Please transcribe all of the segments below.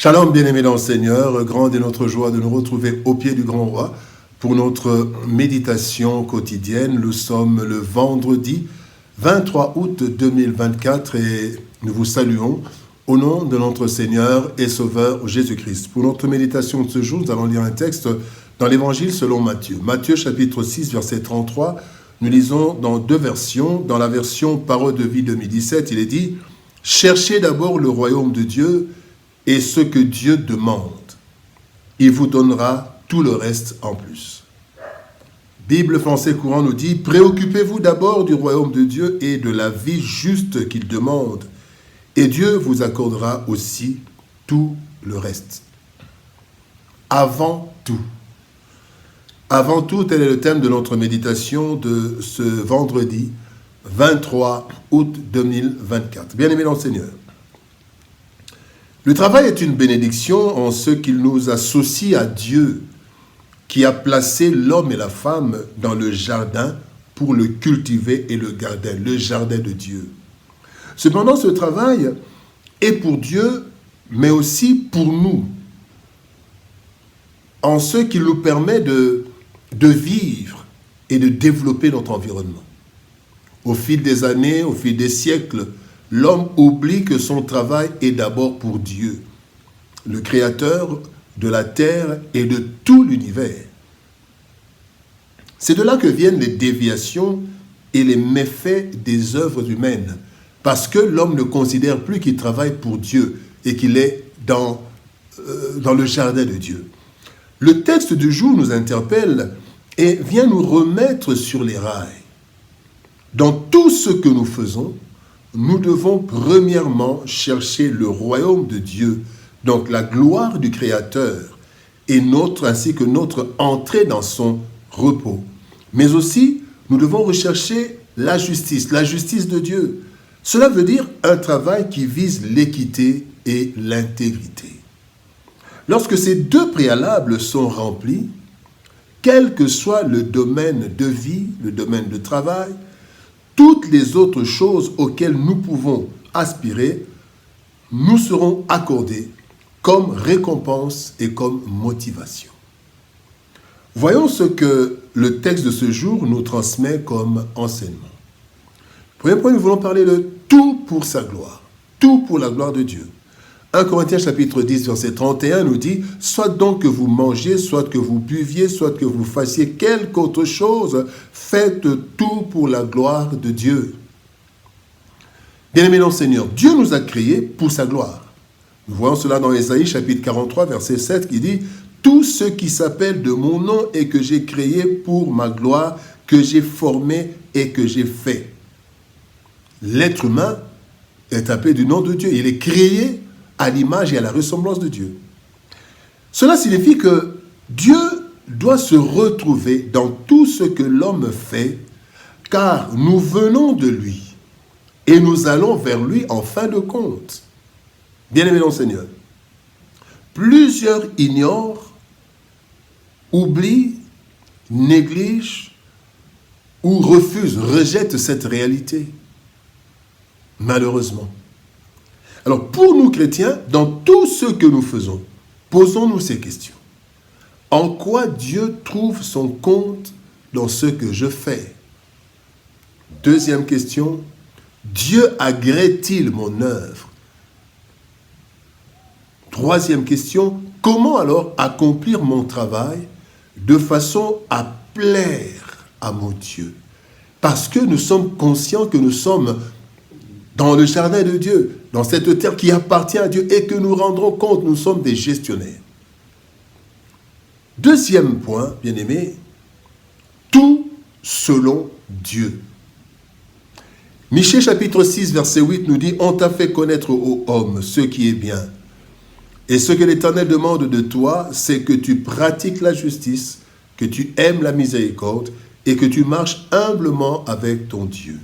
Shalom, bien-aimés dans le Seigneur, grande est notre joie de nous retrouver au pied du grand roi pour notre méditation quotidienne. Nous sommes le vendredi 23 août 2024 et nous vous saluons au nom de notre Seigneur et Sauveur Jésus-Christ. Pour notre méditation de ce jour, nous allons lire un texte dans l'Évangile selon Matthieu. Matthieu chapitre 6, verset 33, nous lisons dans deux versions. Dans la version Parole de vie 2017, il est dit « Cherchez d'abord le royaume de Dieu et ce que Dieu demande. Il vous donnera tout le reste en plus. » Bible français courant nous dit « Préoccupez-vous d'abord du royaume de Dieu et de la vie juste qu'il demande, et Dieu vous accordera aussi tout le reste. » Avant tout. Avant tout, tel est le thème de notre méditation de ce vendredi 23 août 2024. Bien-aimés dans le Seigneur, le travail est une bénédiction en ce qu'il nous associe à Dieu, qui a placé l'homme et la femme dans le jardin pour le cultiver et le garder, le jardin de Dieu. Cependant, ce travail est pour Dieu, mais aussi pour nous, en ce qu'il nous permet de vivre et de développer notre environnement. Au fil des années, au fil des siècles, l'homme oublie que son travail est d'abord pour Dieu, le créateur de la terre et de tout l'univers. C'est de là que viennent les déviations et les méfaits des œuvres humaines, parce que l'homme ne considère plus qu'il travaille pour Dieu et qu'il est dans le jardin de Dieu. Le texte du jour nous interpelle et vient nous remettre sur les rails. Dans tout ce que nous faisons, nous devons premièrement chercher le royaume de Dieu, donc la gloire du Créateur, et ainsi que notre entrée dans son repos. Mais aussi, nous devons rechercher la justice de Dieu. Cela veut dire un travail qui vise l'équité et l'intégrité. Lorsque ces deux préalables sont remplis, quel que soit le domaine de vie, le domaine de travail, toutes les autres choses auxquelles nous pouvons aspirer nous seront accordées comme récompense et comme motivation. Voyons ce que le texte de ce jour nous transmet comme enseignement. Premier point, nous voulons parler de tout pour sa gloire, tout pour la gloire de Dieu. 1 Corinthiens chapitre 10, verset 31 nous dit « Soit donc que vous mangiez, soit que vous buviez, soit que vous fassiez quelque autre chose, faites tout pour la gloire de Dieu. » Bien-aimés dans le Seigneur, Dieu nous a créés pour sa gloire. Nous voyons cela dans Ésaïe chapitre 43, verset 7 qui dit « Tout ce qui s'appelle de mon nom et que j'ai créé pour ma gloire, que j'ai formé et que j'ai fait. » L'être humain est appelé du nom de Dieu. Il est créé à l'image et à la ressemblance de Dieu. Cela signifie que Dieu doit se retrouver dans tout ce que l'homme fait, car nous venons de lui et nous allons vers lui en fin de compte. Bien-aimés dans le Seigneur, plusieurs ignorent, oublient, négligent ou refusent, rejettent cette réalité. Malheureusement. Alors, pour nous chrétiens, dans tout ce que nous faisons, posons-nous ces questions. En quoi Dieu trouve son compte dans ce que je fais? Deuxième question, Dieu agrée-t-il mon œuvre? Troisième question, comment alors accomplir mon travail de façon à plaire à mon Dieu? Parce que nous sommes conscients que nous sommes dans le jardin de Dieu, dans cette terre qui appartient à Dieu et que nous rendrons compte, nous sommes des gestionnaires. Deuxième point, bien-aimés, tout selon Dieu. Michée chapitre 6, verset 8 nous dit « On t'a fait connaître, ô homme, ce qui est bien. Et ce que l'Éternel demande de toi, c'est que tu pratiques la justice, que tu aimes la miséricorde et que tu marches humblement avec ton Dieu. »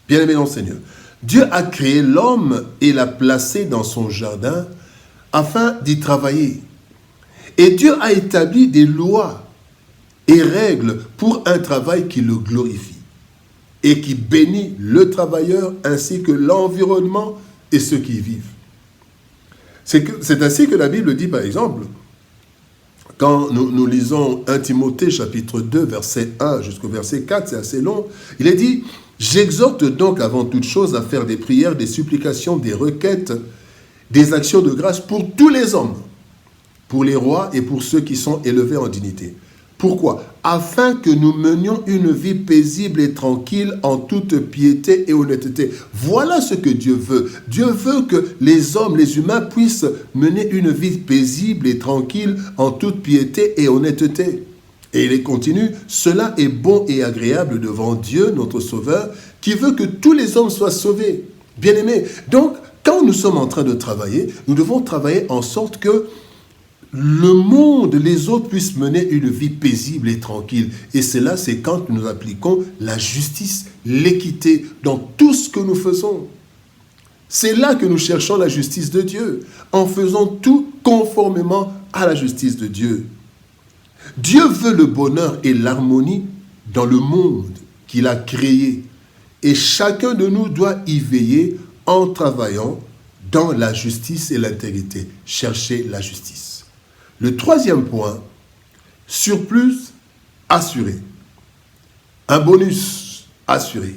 Bien-aimés dans le Seigneur, Dieu a créé l'homme et l'a placé dans son jardin afin d'y travailler. Et Dieu a établi des lois et règles pour un travail qui le glorifie et qui bénit le travailleur ainsi que l'environnement et ceux qui y vivent. C'est ainsi que la Bible dit, par exemple, quand nous lisons 1 Timothée chapitre 2, verset 1 jusqu'au verset 4, c'est assez long, il est dit « J'exhorte donc avant toute chose à faire des prières, des supplications, des requêtes, des actions de grâce pour tous les hommes, pour les rois et pour ceux qui sont élevés en dignité. » Pourquoi? Afin que nous menions une vie paisible et tranquille en toute piété et honnêteté. Voilà ce que Dieu veut. Dieu veut que les hommes, les humains puissent mener une vie paisible et tranquille en toute piété et honnêteté. Et il continue, cela est bon et agréable devant Dieu, notre Sauveur, qui veut que tous les hommes soient sauvés. Bien-aimés, donc, quand nous sommes en train de travailler, nous devons travailler en sorte que le monde, les autres puissent mener une vie paisible et tranquille. Et cela, c'est quand nous appliquons la justice, l'équité dans tout ce que nous faisons. C'est là que nous cherchons la justice de Dieu, en faisant tout conformément à la justice de Dieu. Dieu veut le bonheur et l'harmonie dans le monde qu'il a créé. Et chacun de nous doit y veiller en travaillant dans la justice et l'intégrité. Chercher la justice. Le troisième point, surplus assuré. Un bonus assuré.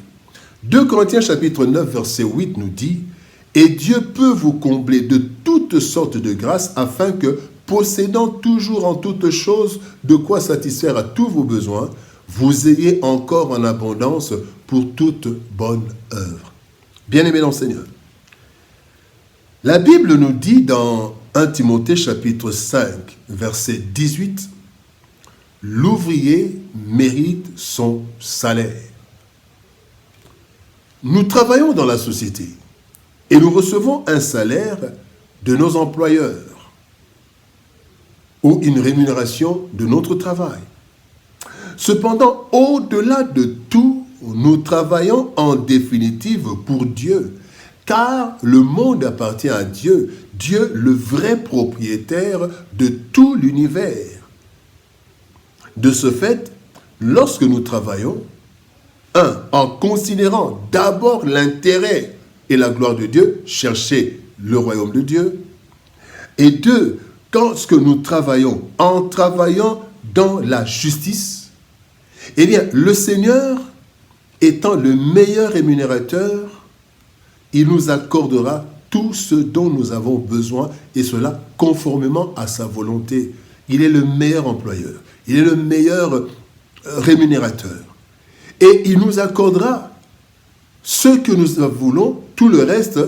2 Corinthiens chapitre 9 verset 8 nous dit « Et Dieu peut vous combler de toutes sortes de grâces afin que, possédant toujours en toutes choses de quoi satisfaire à tous vos besoins, vous ayez encore en abondance pour toute bonne œuvre. » Bien-aimés dans le Seigneur, la Bible nous dit dans 1 Timothée chapitre 5, verset 18, « L'ouvrier mérite son salaire. » Nous travaillons dans la société et nous recevons un salaire de nos employeurs ou une rémunération de notre travail. Cependant, au-delà de tout, nous travaillons en définitive pour Dieu, car le monde appartient à Dieu, Dieu le vrai propriétaire de tout l'univers. De ce fait, lorsque nous travaillons, en considérant d'abord l'intérêt et la gloire de Dieu, chercher le royaume de Dieu, et 2, lorsque nous travaillons, en travaillant dans la justice, eh bien, le Seigneur étant le meilleur rémunérateur, il nous accordera tout ce dont nous avons besoin, et cela conformément à sa volonté. Il est le meilleur employeur, il est le meilleur rémunérateur. Et il nous accordera ce que nous voulons, tout le reste,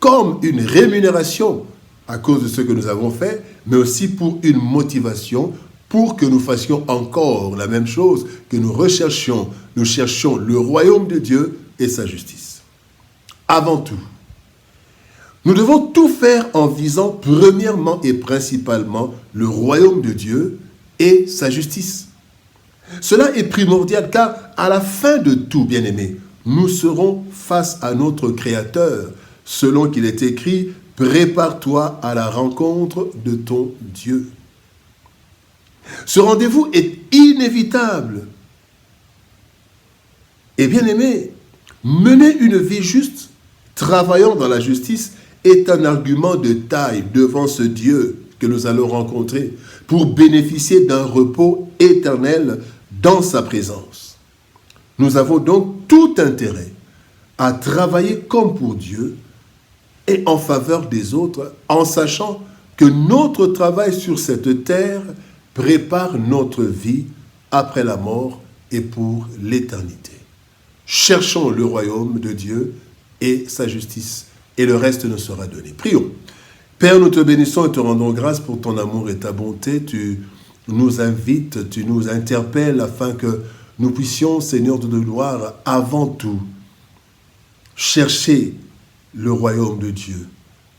comme une rémunération à cause de ce que nous avons fait, mais aussi pour une motivation, pour que nous fassions encore la même chose, que nous cherchions le royaume de Dieu et sa justice. Avant tout, nous devons tout faire en visant premièrement et principalement le royaume de Dieu et sa justice. Cela est primordial car à la fin de tout, bien-aimés, nous serons face à notre Créateur, selon qu'il est écrit « Prépare-toi à la rencontre de ton Dieu ». Ce rendez-vous est inévitable. Et bien-aimés, mener une vie juste, travaillant dans la justice, est un argument de taille devant ce Dieu que nous allons rencontrer pour bénéficier d'un repos éternel dans sa présence. Nous avons donc tout intérêt à travailler comme pour Dieu et en faveur des autres, en sachant que notre travail sur cette terre prépare notre vie après la mort et pour l'éternité. Cherchons le royaume de Dieu et sa justice, et le reste nous sera donné. Prions. Père, nous te bénissons et te rendons grâce pour ton amour et ta bonté. Tu nous invites, tu nous interpelles afin que nous puissions, Seigneur de gloire, avant tout, chercher le royaume de Dieu.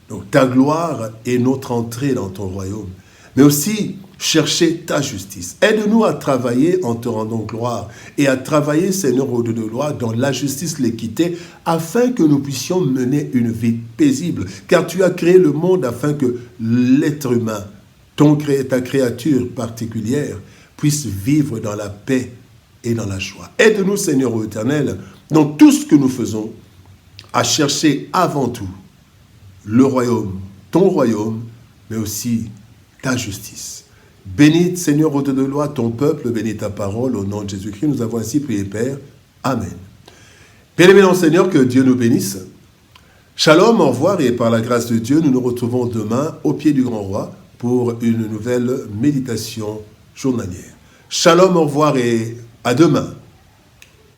Donc ta gloire est notre entrée dans ton royaume, mais aussi chercher ta justice. Aide-nous à travailler en te rendant gloire et à travailler, Seigneur, au-delà de gloire, dans la justice, l'équité, afin que nous puissions mener une vie paisible. Car tu as créé le monde afin que l'être humain, ta créature particulière, puisse vivre dans la paix et dans la joie. Aide-nous, Seigneur éternel, dans tout ce que nous faisons, à chercher avant tout le royaume ton royaume, mais aussi ta justice. Bénis, Seigneur, au-delà de loi, ton peuple, bénis ta parole, au nom de Jésus-Christ, nous avons ainsi prié, Père. Amen. Bien-aimés dans le Seigneur, que Dieu nous bénisse. Shalom, au revoir, et par la grâce de Dieu, nous nous retrouvons demain au pied du Grand Roi pour une nouvelle méditation journalière. Shalom, au revoir et à demain.